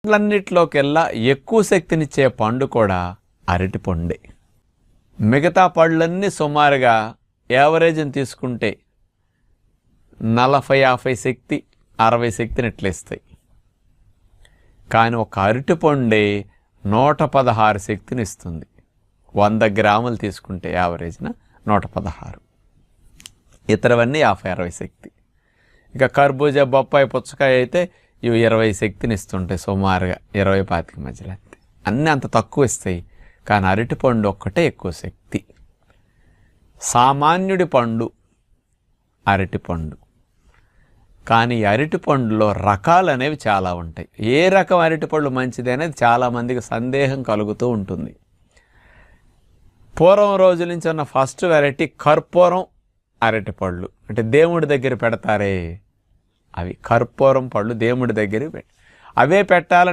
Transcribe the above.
పండ్లన్నిటిలోకెల్లా ఎక్కువ శక్తినిచ్చే పండు కూడా అరటి పండే. మిగతా పళ్ళన్నీ సుమారుగా యావరేజ్ని తీసుకుంటే 40-50 శక్తి 60 శక్తిని ఇట్లేస్తాయి. కానీ ఒక అరటి పండే 116 శక్తిని ఇస్తుంది. 100 గ్రాములు తీసుకుంటే యావరేజ్న 116, ఇతరవన్నీ 50-60 శక్తి. ఇక కర్బూజా, బొప్పాయి, పుచ్చకాయ అయితే ఇవి 20 శక్తిని ఇస్తుంటాయి, సుమారుగా 20-25 మధ్యలో. అన్నీ అంత తక్కువ ఇస్తాయి. కానీ అరటిపండు ఒక్కటే ఎక్కువ శక్తి. సామాన్యుడి పండు అరటిపండు. కానీ అరటిపండులో రకాలు అనేవి చాలా ఉంటాయి. ఏ రకం అరటిపండు మంచిది అనేది చాలామందికి సందేహం కలుగుతూ ఉంటుంది. పూర్వం రోజుల నుంచి ఉన్న ఫస్ట్ వెరైటీ కర్పూరం అరటిపళ్ళు. అంటే దేవుడి దగ్గర పెడతారే అవి కర్పూరం పళ్ళు, దేవుడి దగ్గర అవే పెట్టాలని